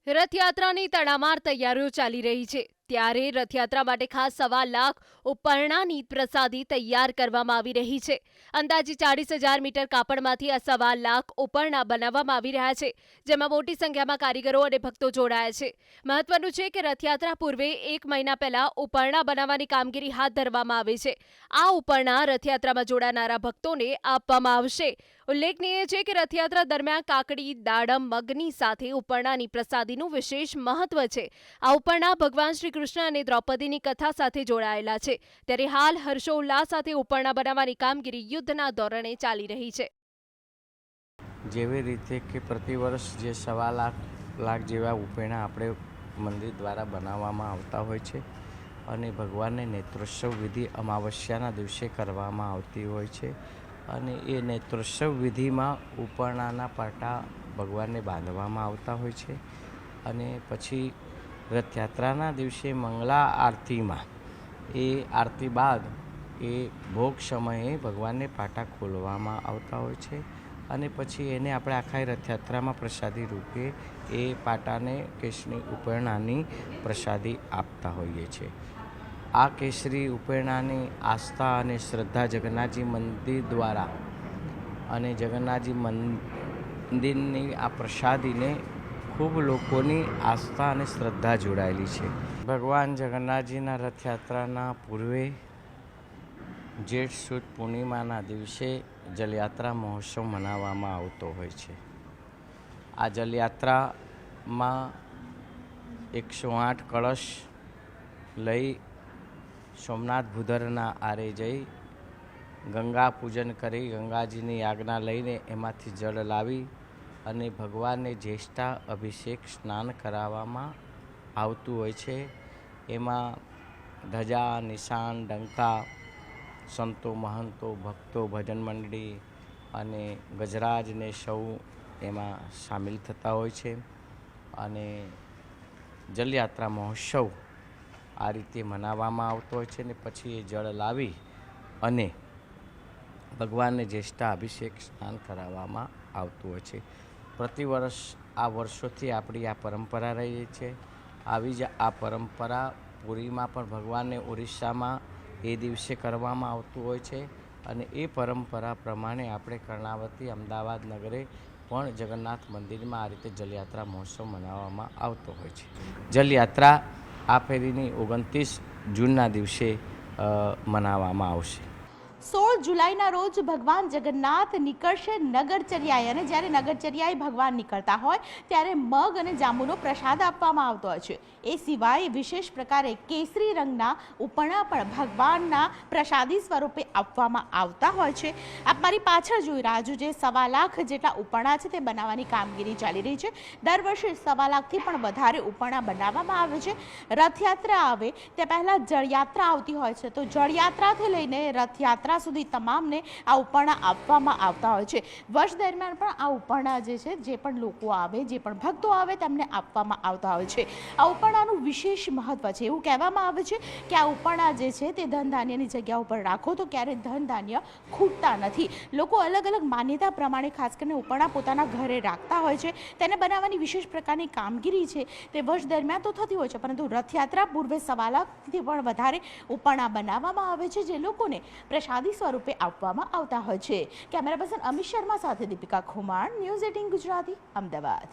રથયાત્રાની તડામાર તૈયારીઓ ચાલી રહી છે ત્યારે રથયાત્રા માટે ખાસ 1.25 લાખ ઉપરણાની પ્રસાદી તૈયાર કરવામાં આવી રહી છે। અંદાજે 40,000 મીટર કાપડમાંથી આ 1.25 લાખ ઉપરણા બનાવવામાં આવી રહ્યા છે, જેમાં મોટી સંખ્યામાં કારીગરો અને ભક્તો જોડાયા છે। મહત્વનું છે કે રથયાત્રા પૂર્વે 1 મહિના પહેલા ઉપરણા બનાવવાની કામગીરી હાથ ધરવામાં આવે છે। આ ઉપરણા રથયાત્રામાં જોડાનારા ભક્તોને આપવામાં આવશે। ઉલ્લેખનીય છે કે રથયાત્રા દરમિયાન કાકડી, દાડમ, મગની સાથે ઉપરણાની પ્રસાદીનું વિશેષ મહત્વ છે। આ ઉપરણા ભગવાન શ્રી કૃષ્ણ અને દ્રૌપદીની કથા સાથે જોડાયેલા છે, ત્યારે હાલ હર્ષોલ્લાસ સાથે ઉપરણા બનાવવાની કામગીરી યુદ્ધના ધોરણે ચાલી રહી છે। જેવી રીતે કે પ્રતિવર્ષ જે 1.25 લાખ જેવા ઉપરણા આપણે મંદિર દ્વારા બનાવવામાં આવતા હોય છે અને ભગવાનને નેત્રોત્સવ વિધિ અમાવસ્યાના દિવસે કરવામાં આવતી હોય છે અને એ નેત્રોત્સવ વિધિમાં ઉપરણાના પાટા ભગવાનને બાંધવામાં આવતા હોય છે અને પછી રથયાત્રાના દિવસે મંગળા આરતીમાં એ આરતી બાદ એ ભોગ સમયે ભગવાનને પાટા ખોલવામાં આવતા હોય છે અને પછી એને આપણે આખા રથયાત્રામાં પ્રસાદી રૂપે એ પાટાને કેસરી ઉપરણાની પ્રસાદી આપતા હોઈએ છીએ। આ કેસરી ઉપરણાની આસ્થા અને શ્રદ્ધા જગન્નાથજી મંદિર દ્વારા અને જગન્નાથજી મંદિરની આ પ્રસાદીને ખૂબ લોકોની આસ્થા અને શ્રદ્ધા જોડાયેલી છે। ભગવાન જગન્નાથજીના રથયાત્રાના પૂર્વે જેઠ સુદ પૂર્ણિમાના દિવસે જલયાત્રા મહોત્સવ મનાવવામાં આવતો હોય છે। આ જલયાત્રામાં 108 કળશ લઈ સોમનાથ ભૂધરના આરે જઈ ગંગા પૂજન કરી ગંગાજીની આજ્ઞા લઈને એમાંથી જળ લાવી અને ભગવાનને જ્યેષ્ઠા અભિષેક સ્નાન કરાવવામાં આવતું હોય છે। એમાં ધજા, નિશાન, ડંકા, સંતો, મહંતો, ભક્તો, ભજન મંડળી અને ગજરાજને સૌ એમાં સામેલ થતા હોય છે અને જલયાત્રા મહોત્સવ આ રીતે મનાવવામાં આવતો હોય છે ને પછી એ જળ લાવી અને ભગવાનને જ્યેષ્ઠા અભિષેક સ્નાન કરાવવામાં આવતું હોય છે। પ્રતિવર્ષ આ વર્ષોથી આપણી આ પરંપરા રહી છે। આવી જ આ પરંપરા પુરીમાં પણ ભગવાનને ઓરિસ્સામાં એ દિવસે કરવામાં આવતું હોય છે અને એ પરંપરા પ્રમાણે આપણે કર્ણાવતી અમદાવાદ નગરે પણ જગન્નાથ મંદિરમાં આ રીતે જલયાત્રા મહોત્સવ મનાવવામાં આવતો હોય છે। જલયાત્રા આ ફેરીની 29 જૂનના દિવસે મનાવવામાં આવશે। 16 જુલાઈના રોજ ભગવાન જગન્નાથ નીકળશે નગરચર્યાએ અને જ્યારે નગરચર્યાએ ભગવાન નીકળતા હોય ત્યારે મગ અને જાંબુનો પ્રસાદ આપવામાં આવતો હોય છે। એ સિવાય વિશેષ પ્રકારે કેસરી રંગના ઉપરણા પણ ભગવાનના પ્રસાદી સ્વરૂપે આપવામાં આવતા હોય છે। આપ મારી પાછળ જોઈ રહ્યા છો જે 1.25 લાખ જેટલા ઉપરણા છે તે બનાવવાની કામગીરી ચાલી રહી છે। દર વર્ષે 1.25 લાખથી પણ વધારે ઉપરણા બનાવવામાં આવે છે। રથયાત્રા આવે તે પહેલા જળયાત્રા આવતી હોય છે, તો જળયાત્રાથી લઈને રથયાત્રા સુધી તમામને આ ઉપરણા આપવામાં આવતા હોય છે। વર્ષ દરમિયાન પણ આ ઉપરણા જે છે, જે પણ લોકો આવે, જે પણ ભક્તો આવે તેમને આપવામાં આવતા હોય છે। આ ઉપરણાનું વિશેષ મહત્વ છે। એવું કહેવામાં આવે છે કે આ ઉપરણા જે છે તે ધન ધાન્યની જગ્યા ઉપર રાખો તો ક્યારેય ધન ધાન્ય ખૂટતા નથી। લોકો અલગ અલગ માન્યતા પ્રમાણે ખાસ કરીને ઉપરણા પોતાના ઘરે રાખતા હોય છે। તેને બનાવવાની વિશેષ પ્રકારની કામગીરી છે તે વર્ષ દરમિયાન તો થતી હોય છે, પરંતુ રથયાત્રા પૂર્વે 1.25 લાખથી પણ વધારે ઉપરણા બનાવવામાં આવે છે, જે લોકોને પ્રસાદી સ્વરૂપે આપવામાં આવતા હોય છે। કેમેરા પર્સન અમિત શર્મા સાથે દીપિકા ખુમાણ, ન્યૂઝ 18 ગુજરાતી, અમદાવાદ।